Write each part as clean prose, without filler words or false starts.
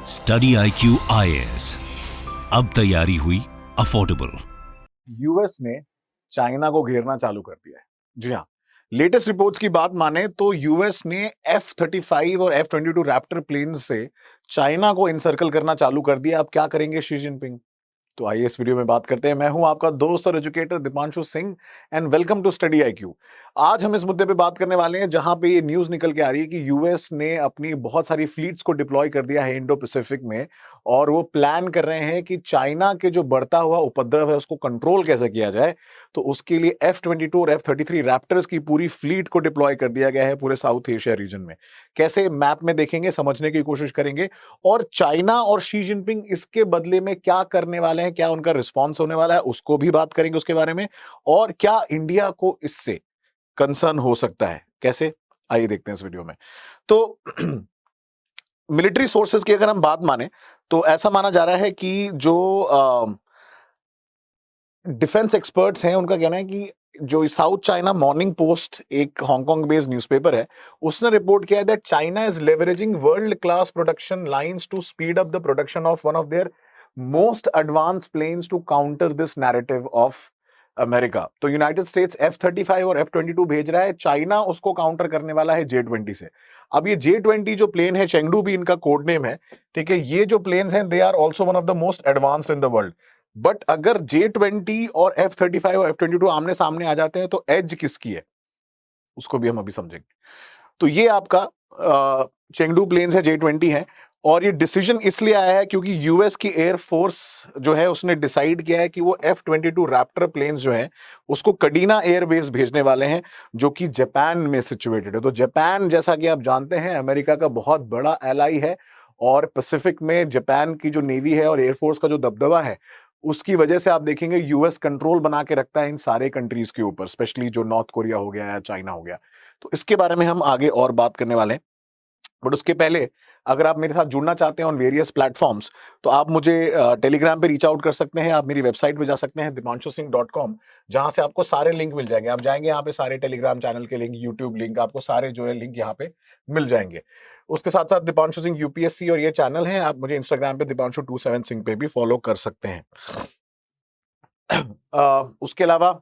Study IQ IAS, अब तैयारी हुई अफोर्डेबल। यूएस ने चाइना को घेरना चालू कर दिया है। जी हाँ, लेटेस्ट रिपोर्ट्स की बात माने तो यूएस ने F-35 और F-22 रैप्टर प्लेन से चाइना को इनसर्कल करना चालू कर दिया। अब क्या करेंगे शी जिनपिंग? तो आइए इस वीडियो में बात करते हैं। मैं हूं आपका दोस्त और educator Deepanshu Singh and welcome to study IQ। आज हम इस मुद्दे पे बात करने वाले हैं जहां पे ये न्यूज निकल के आ रही है कि यूएस ने अपनी बहुत सारी फ्लीट्स को डिप्लॉय कर दिया है इंडो पैसिफिक में, और वो प्लान कर रहे हैं कि चाइना के जो बढ़ता हुआ उपद्रव है उसको कंट्रोल कैसे किया जाए। तो उसके लिए F-22 और F-33 रैप्टर्स की पूरी फ्लीट को डिप्लॉय कर दिया गया है पूरे साउथ एशिया रीजन में। कैसे मैप में देखेंगे, समझने की कोशिश करेंगे, और चाइना और शी जिनपिंग इसके बदले में क्या करने वाले हैं, क्या उनका रिस्पॉन्स होने वाला है, उसको भी बात करेंगे उसके बारे में। और क्या इंडिया को इससे कंसर्न हो सकता है, कैसे, आइए देखते हैं इस वीडियो में। तो मिलिट्री सोर्सेज की अगर हम बात माने तो ऐसा माना जा रहा है कि जो डिफेंस एक्सपर्ट्स हैं उनका कहना है कि जो साउथ चाइना मॉर्निंग पोस्ट एक हांगकांग बेस्ड न्यूज़पेपर है, उसने रिपोर्ट किया है that China is leveraging world class production lines to speed up the production of one of their most advance planes to counter this narrative of America. तो United States F-35 और F-22 भेज रहा है, China उसको counter करने वाला है J-20 से। अब ये J-20 जो प्लेन है, चेंगडू भी इनका कोड नेम है, ठीक है, ये जो प्लेन्स हैं they are also one of the most advanced in the world. But अगर J-20 और F-35 और F-22 आमने सामने आ जाते हैं तो एज किसकी है, उसको भी हम अभी समझेंगे। तो ये आपका चेंगडू प्लेन्स है, J-20 है, और ये डिसीजन इसलिए आया है क्योंकि यूएस की एयरफोर्स जो है उसने डिसाइड किया है कि वो F-22 रैप्टर प्लेन्स जो हैं उसको कडीना एयरबेस भेजने वाले हैं, जो कि जापान में सिचुएटेड है। तो जापान, जैसा कि आप जानते हैं, अमेरिका का बहुत बड़ा एलाई है, और पैसिफिक में जापान की जो नेवी है और एयरफोर्स का जो दबदबा है, उसकी वजह से आप देखेंगे यूएस कंट्रोल बना के रखता है इन सारे कंट्रीज के ऊपर, स्पेशली जो नॉर्थ कोरिया हो गया या चाइना हो गया। तो इसके बारे में हम आगे और बात करने वाले हैं। बट उसके पहले अगर आप मेरे साथ जुड़ना चाहते हैं ऑन वेरियस प्लेटफॉर्म्स, तो आप मुझे टेलीग्राम पे रीच आउट कर सकते हैं। आप मेरी वेबसाइट पे जा सकते हैं dipanshuSingh.com, जहां से आपको सारे लिंक मिल जाएंगे। आप जाएंगे यहाँ पे, सारे टेलीग्राम चैनल के लिंक, यूट्यूब लिंक, आपको सारे जो है लिंक यहाँ पे मिल जाएंगे। उसके साथ साथ दीपांशु सिंह UPSC और ये चैनल है, आप मुझे इंस्टाग्राम पे Dipanshu27 सिंह पे भी फॉलो कर सकते हैं। उसके अलावा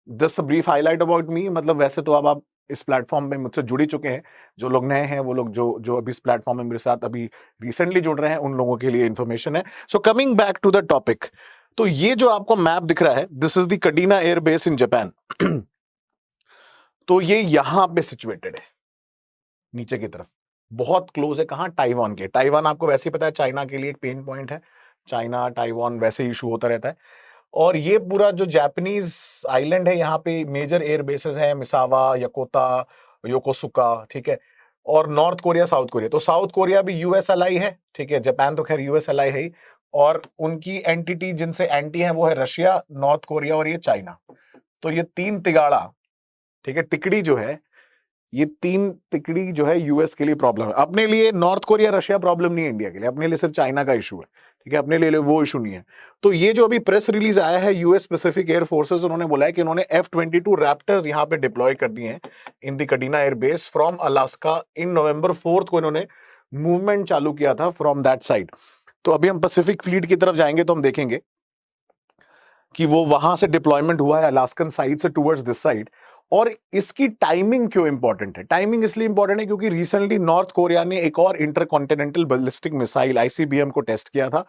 just brief highlight about me, मतलब वैसे तो अब आप इस प्लेटफॉर्म में मुझसे जुड़ ही चुके हैं। जो लोग नए हैं, वो लोग जो अभी इस प्लेटफॉर्म में मेरे साथ अभी रिसेंटली जुड़ रहे हैं, उन लोगों के लिए इन्फॉर्मेशन है। So coming back to the topic, तो ये जो आपको मैप दिख रहा है, this is the Kadena air base in Japan. तो ये यहां पे सिचुएटेड है, नीचे की तरफ, बहुत क्लोज है। कहां? ताइवान के। ताइवान आपको वैसे ही पता है चाइना के लिए एक पेन पॉइंट है, चाइना ताइवान वैसे इशू होता रहता है। और ये पूरा जो जापानीज आइलैंड है, यहाँ पे मेजर एयर बेसेस हैं, मिसावा, यकोता, योकोसुका, ठीक है, और नॉर्थ कोरिया, साउथ कोरिया। तो साउथ कोरिया भी यूएस एलाई है, ठीक है, जापान तो खैर यूएस एलाई है ही, और उनकी एंटिटी जिनसे एंटी है वो है रशिया, नॉर्थ कोरिया और ये चाइना। तो ये तीन तिगाड़ा, ठीक है, तिकड़ी जो है, ये तीन तिकड़ी जो है यूएस के लिए प्रॉब्लम है। अपने लिए नॉर्थ कोरिया रशिया प्रॉब्लम नहीं है इंडिया के लिए, अपने लिए सिर्फ चाइना का इशू है, ठीक है, अपने लिए वो इशू नहीं है। तो ये जो अभी प्रेस रिलीज आया है यूएस पैसिफिक एयर फोर्सेस, उन्होंने बोला है कि उन्होंने F-22 रैप्टर्स यहां पे डिप्लॉय कर दिए हैं in the Kadena air base from Alaska. In November 4 को इन्होंने मूवमेंट चालू किया था फ्रॉम दैट साइड। तो अभी हम पैसिफिक फ्लीट की तरफ जाएंगे तो हम देखेंगे कि वो वहां से डिप्लॉयमेंट हुआ है अलास्कन साइड से टुवर्ड्स दिस साइड। और इसकी टाइमिंग क्यों इंपॉर्टेंट है? टाइमिंग इसलिए इंपॉर्टेंट है क्योंकि रिसेंटली नॉर्थ कोरिया ने एक और इंटरकॉन्टिनेंटल बैलिस्टिक मिसाइल ICBM को टेस्ट किया था।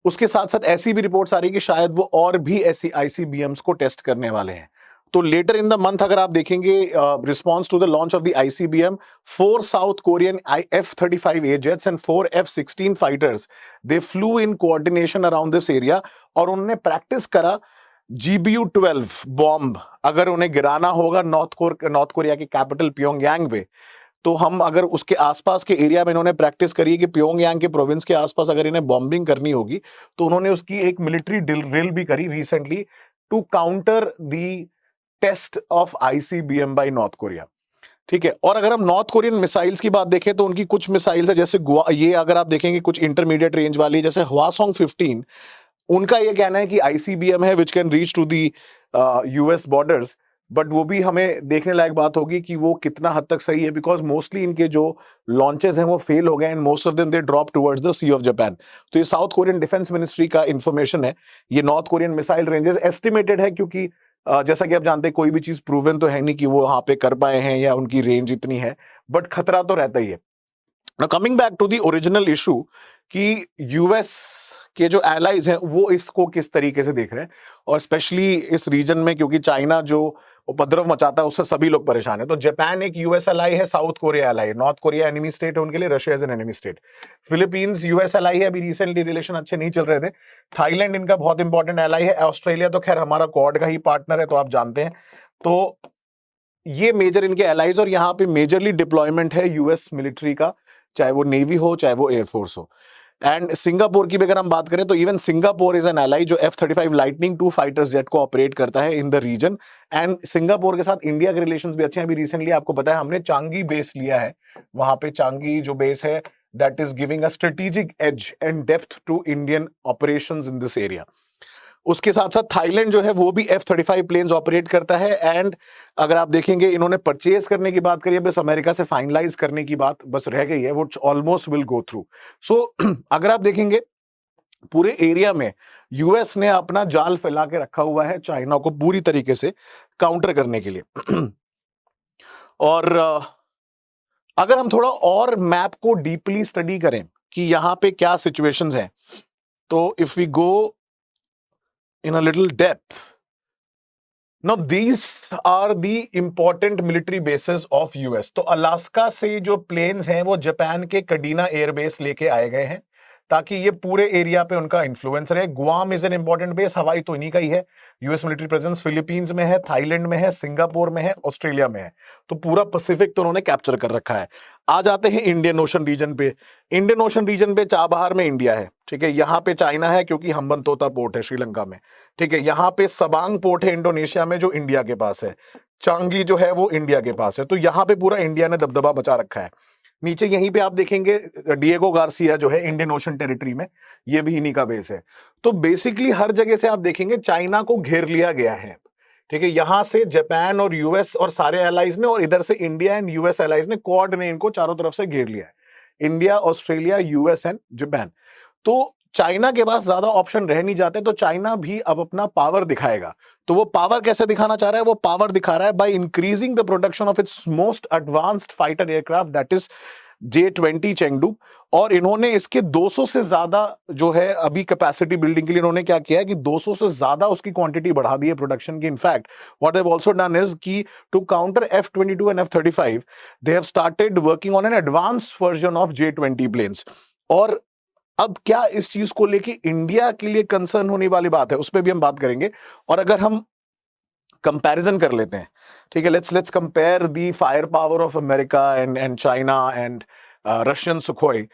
उसके साथ साथ ऐसी भी रिपोर्ट्स आ रही है कि शायद वो और भी ऐसी ICBMs को टेस्ट करने वाले हैं। तो लेटर इन द मंथ अगर आप देखेंगे, response to the launch of the ICBM, 4 South Korean F-35A jets and 4 F-16 fighters, they flew in coordination around this area, और उन्होंने प्रैक्टिस करा GBU-12 बॉम्ब अगर उन्हें गिराना होगा नॉर्थ कोरिया की कैपिटल प्योंगयांग पे, तो हम अगर उसके आसपास के एरिया में, इन्होंने प्रैक्टिस करी है कि प्योंगयांग के प्रोविंस के आसपास अगर इन्हें बॉम्बिंग करनी होगी, तो उन्होंने उसकी एक मिलिट्री ड्रिल भी करी recently to counter the test of ICBM by North Korea, ठीक है। और अगर हम नॉर्थ कोरियन मिसाइल्स की बात देखें तो उनकी कुछ मिसाइल्स है, जैसे ये अगर आप देखेंगे कुछ इंटरमीडिएट रेंज वाली, जैसे हवासोंग 15, उनका ये कहना है कि ICBM है which can reach to the US borders but वो भी हमें देखने लायक बात होगी कि वो कितना हद तक सही है, बिकॉज मोस्टली इनके जो लॉन्चेस हैं वो फेल हो गए and most of them they drop towards the sea of Japan. तो ये साउथ कोरियन डिफेंस मिनिस्ट्री का इंफॉर्मेशन है। ये North Korean missile ranges estimated है, क्योंकि जैसा कि आप जानते हैं कोई भी चीज प्रूवन तो है नहीं कि वो वहां पे कर पाए हैं या उनकी रेंज इतनी है, बट खतरा तो रहता ही है। Now coming back to the original issue कि यूएस के जो एलाइज हैं वो इसको किस तरीके से देख रहे हैं, और स्पेशली इस रीजन में, क्योंकि चाइना जो उपद्रव मचाता है उससे सभी लोग परेशान है। तो जापान एक यूएस एलाई है, साउथ कोरिया एलाई है, नॉर्थ कोरिया एनिमी स्टेट है उनके लिए, Russia is an enemy state, Philippines US ally है, अभी रिसेंटली रिलेशन अच्छे नहीं चल रहे थे, थाईलैंड इनका बहुत इंपॉर्टेंट एलाई है, ऑस्ट्रेलिया तो खैर हमारा क्वाड का ही पार्टनर है तो आप जानते हैं। तो ये मेजर इनके एलाइज, और यहाँ पे मेजरली डिप्लॉयमेंट है यूएस मिलिट्री का, चाहे वो नेवी हो चाहे वो एयरफोर्स हो। एंड सिंगापुर की भी अगर हम बात करें तो even Singapore is an ally जो F-35 लाइटनिंग 2 फाइटर जेट को ऑपरेट करता है in the region. And Singapore के साथ इंडिया के रिलेशंस भी अच्छे हैं। अभी रिसेंटली आपको पता है हमने चांगी बेस लिया है, वहां पे चांगी जो बेस है that is giving a strategic edge and depth to Indian operations in this area. उसके साथ साथ थाईलैंड जो है वो भी F-35 प्लेन्स ऑपरेट करता है। एंड अगर आप देखेंगे इन्होंने परचेज करने की बात करी है, बस अमेरिका से फाइनलाइज करने की बात बस रह गई है, वो ऑलमोस्ट विल गो थ्रू। सो अगर आप देखेंगे पूरे एरिया में यूएस ने अपना जाल फैला के रखा हुआ है चाइना को पूरी तरीके से काउंटर करने के लिए। और अगर हम थोड़ा और मैप को डीपली स्टडी करें कि यहां पे क्या सिचुएशंस हैं, तो if we go in a little depth. Now these are the important military bases of US. तो अलास्का से जो प्लेन्स हैं वो जापान के कडीना एयरबेस लेके आए गए हैं ताकि ये पूरे एरिया पे उनका इन्फ्लुएंस रहे। Guam is an important base, हवाई तो इन्हीं का ही है। यूएस मिलिट्री प्रेजेंस फिलीपींस में है, थाईलैंड में है, सिंगापुर में है, ऑस्ट्रेलिया में है। तो पूरा पैसिफिक तो उन्होंने कैप्चर कर रखा है। आ जाते हैं इंडियन ओशन रीजन पे। इंडियन ओशन रीजन पे चाबहार में इंडिया है, ठीक है, यहाँ पे चाइना है क्योंकि हम्बनतोता पोर्ट है श्रीलंका में, ठीक है, यहाँ पे सबांग पोर्ट है इंडोनेशिया में जो इंडिया के पास है, चांगी जो है वो इंडिया के पास है। तो यहाँ पे पूरा इंडिया ने दबदबा बचा रखा है। नीचे यहीं पे आप देखेंगे डिएगो गार्सिया जो है इंडियन ओशन टेरिटरी में, ये भी इन्हीं का बेस है। तो बेसिकली हर जगह से आप देखेंगे चाइना को घेर लिया गया है, ठीक है। यहां से जापान और यूएस और सारे एलाइज ने, और इधर से इंडिया एंड यूएस एलाइज ने, क्वाड ने इनको चारों तरफ से घेर लिया है, India, Australia, US and Japan. तो चाइना के पास ज्यादा ऑप्शन रह नहीं जाते, तो चाइना भी अब अपना पावर दिखाएगा। तो वो पावर कैसे दिखाना चाह रहा है? वो पावर दिखा रहा है by increasing the production of its most advanced fighter aircraft that is J-20 Chengdu. और इन्होंने इसके 200 से ज्यादा जो है अभी कैपेसिटी बिल्डिंग के लिए इन्होंने क्या किया है कि 200 से ज्यादा उसकी क्वांटिटी बढ़ा दी है प्रोडक्शन की। In fact what they have also done is कि to counter F-22 and F-35 they have started working on an advanced version of J-20 planes. और अब क्या इस चीज को लेके इंडिया के लिए कंसर्न होने वाली बात है, उस पर भी हम बात करेंगे। और अगर हम कंपैरिजन कर लेते हैं, ठीक है, let's compare the fire power of America and China and Russian Sukhoi.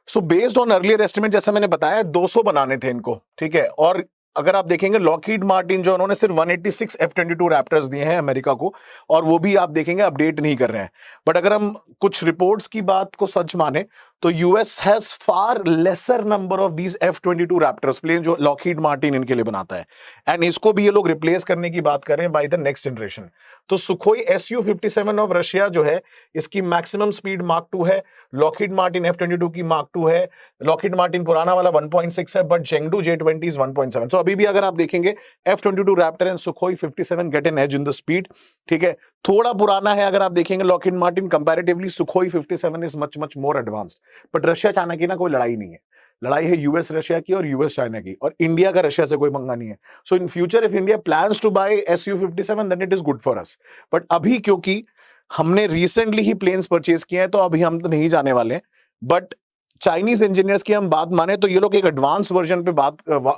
So based on earlier estimate, जैसा मैंने बताया 200 बनाने थे इनको, ठीक है। और अगर आप देखेंगे लॉकहीड मार्टिन जो उन्होंने सिर्फ 186 F-22 रैप्टर्स दिए हैं अमेरिका को, और वो भी आप देखेंगे अपडेट नहीं कर रहे हैं। बट अगर हम कुछ रिपोर्ट्स की बात को सच माने तो US has far lesser number of these F-22 raptors plane जो लॉकहीड मार्टिन इनके लिए बनाता है, एंड इसको भी ये लोग रिप्लेस करने की बात कर रहे हैं बाय द नेक्स्ट जनरेशन। तो सुखोई Su-57 ऑफ रशिया जो है इसकी मैक्सिमम स्पीड मार्क 2 है, लॉकहीड मार्टिन F-22 की मार्क 2 है, लॉकहीड मार्टिन पुराना वाला 1.6 है, बट चेंगडू J-20 इज 1.7। सो अभी भी अगर आप देखेंगे F-22 raptor and Sukhoi 57 get an edge in the speed, ठीक है। थोड़ा पुराना है अगर आप देखेंगे Lockheed Martin comparatively, Sukhoi 57 is much much more advanced. But Russia China की ना कोई लड़ाई नहीं है, लड़ाई है यूएस रशिया की और यूएस चाइना की, और इंडिया का रशिया से कोई पंगा नहीं है। So in future if India plans to buy Su-57 then it is good for us. But अभी क्योंकि हमने रिसेंटली ही प्लेन्स परचेज किए हैं तो अभी हम तो नहीं जाने वाले। बट चाइनीज इंजीनियर्स की हम बात माने तो ये लोग एक एडवांस वर्जन पे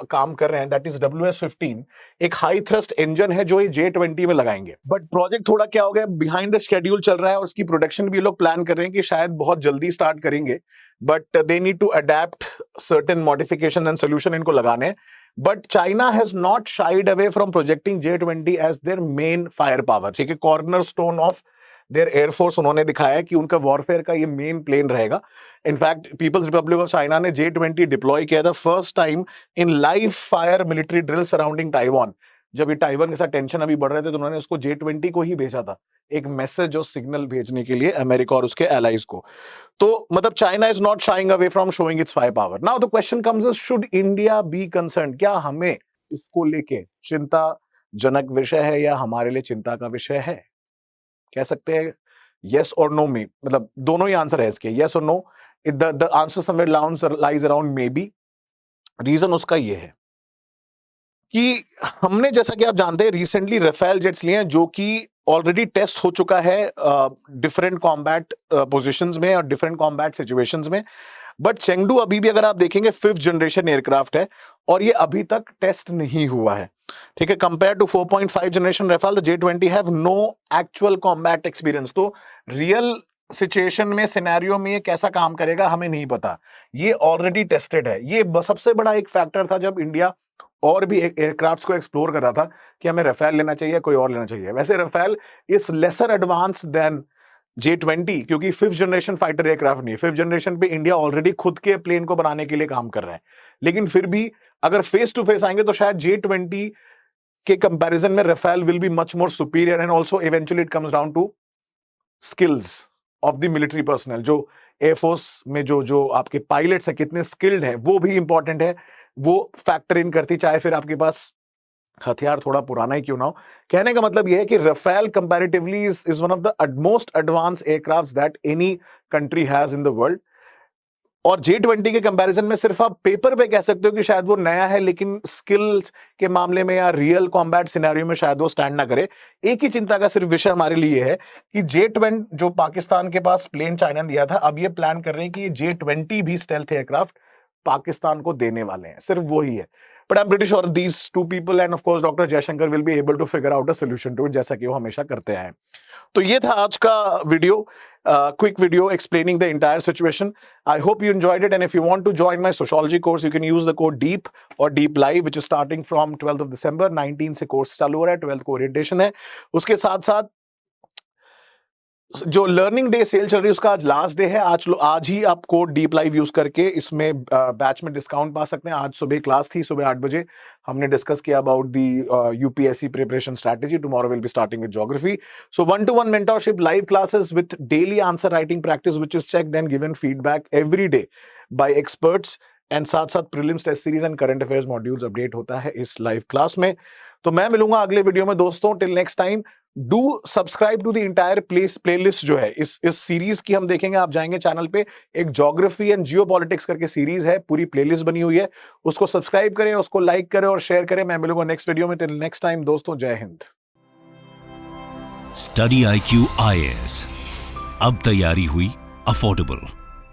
काम कर रहे हैं, दैट इज WS-15, एक हाई थ्रस्ट इंजन है जो ये J-20 में लगाएंगे। बट प्रोजेक्ट थोड़ा क्या हो गया, बिहाइंड द शेड्यूल चल रहा है, और उसकी प्रोडक्शन भी ये लोग प्लान कर रहे हैं कि शायद बहुत जल्दी स्टार्ट करेंगे, but they need to adept certain modification and solution इनको लगाने। But China has not shied away from projecting J-20 as their main fire power, ठीक है, cornerstone of their air force उन्होंने दिखाया है कि उनका वॉरफेयर का ये मेन प्लेन रहेगा। In fact People's Republic of China ने J-20 डिप्लॉय किया था first time in live fire military drill surrounding Taiwan जब ये ताइवान के साथ टेंशन अभी बढ़ रहे थे तो उन्होंने उसको J20 को ही भेजा था, एक मैसेज और सिग्नल भेजने के लिए अमेरिका और उसके एलाइज को। तो मतलब China is not sharing away from showing it's fire power. Now the question comes is, should India be concern? क्या हमें इसको लेके चिंताजनक विषय है या हमारे लिए चिंता का विषय है? कह सकते हैं yes और no में, मतलब दोनों ही आंसर है इसके, yes और no। The answer somewhere lies around maybe. Reason उसका ये है कि हमने, जैसा कि आप जानते हैं, रिसेंटली राफेल जेट्स लिए हैं जो कि ऑलरेडी टेस्ट हो चुका है डिफरेंट कॉम्बैट पोजीशंस में और डिफरेंट कॉम्बैट सिचुएशंस में। बट चेंगडू अभी भी अगर आप देखेंगे 5th जनरेशन एयरक्राफ्ट है और ये अभी तक टेस्ट नहीं हुआ है, ठीक है। Compare to 4.5 generation Rafale, the J20 have no actual combat experience. तो रियल सिचुएशन में, सिनेरियो में ये कैसा काम करेगा हमें नहीं पता। ये ऑलरेडी टेस्टेड है। ये सबसे बड़ा एक फैक्टर था जब इंडिया और भी एयरक्राफ्ट्स को एक्सप्लोर कर रहा था कि हमें राफेल लेना चाहिए, कोई और लेना चाहिए। वैसे Rafale is lesser advance than J20 क्योंकि 5th जनरेशन फाइटर एयरक्राफ्ट नहीं है। 5th जनरेशन पे इंडिया ऑलरेडी खुद के प्लेन को बनाने के लिए काम कर रहा है। लेकिन फिर भी अगर फेस टू फेस आएंगे तो शायद J20 के कंपैरिजन में Rafale will be much more superior and also eventually it comes down to skills of the military personnel. जो एयरफोर्स में जो आपके पायलट्स हैं कितने स्किल्ड हैं वो भी इंपॉर्टेंट है, वो फैक्टर इन करती, चाहे फिर आपके पास हथियार थोड़ा पुराना ही क्यों ना हो। कहने का मतलब यह है कि Rafale comparatively is one of the most advance aircrafts that any country has in the world. और J20 के कंपैरिजन में सिर्फ आप पेपर पे कह सकते हो कि शायद वो नया है, लेकिन स्किल्स के मामले में या रियल कॉम्बैट सिनेरियो में शायद वो स्टैंड ना करे। एक ही चिंता का सिर्फ विषय हमारे लिए है कि J20 जो पाकिस्तान के पास प्लेन चाइना ने दिया था, अब ये प्लान कर रहे हैं कि J20 भी स्टेल्थ एयरक्राफ्ट पाकिस्तान को देने वाले हैं, सिर्फ वो ही है। But I am pretty sure these two people and of course doctor Jaishankar will be able to figure out a solution to it, जैसा कि वो हमेशा करते हैं। तो ये था आज का video, quick video explaining the entire situation. I hope you enjoyed it and if you want to join my sociology course you can use the code deep और deep live which is starting from 12th of December। 19 से course चालू हो रहा है, 12th को orientation है। उसके साथ साथ जो लर्निंग डे सेल चल रही है उसका आज लास्ट डे है। आज ही आप कोड डीप लाइव यूज करके इसमें बैच में डिस्काउंट पा सकते हैं। आज सुबह क्लास थी, सुबह 8 बजे हमने डिस्कस किया about the UPSC preparation strategy. Tomorrow will be starting with geography. So 1-to-1 mentorship, live classes with daily answer writing practice which is checked and given feedback every day by experts and साथ साथ prelims test series and current affairs modules update होता है इस live class में। तो मैं मिलूंगा अगले वीडियो में दोस्तों। Till next time do subscribe to the entire playlist जो है इस सीरीज की हम देखेंगे। आप जाएंगे चैनल पे, एक ज्योग्राफी एंड जियोपॉलिटिक्स करके सीरीज है, पूरी प्लेलिस्ट बनी हुई है, उसको सब्सक्राइब करें, उसको लाइक करें और शेयर करें। मैं मिलूंगा नेक्स्ट वीडियो में। टिल नेक्स्ट टाइम दोस्तों, जय हिंद। स्टडी IQ IAS, अब तैयारी हुई अफोर्डेबल।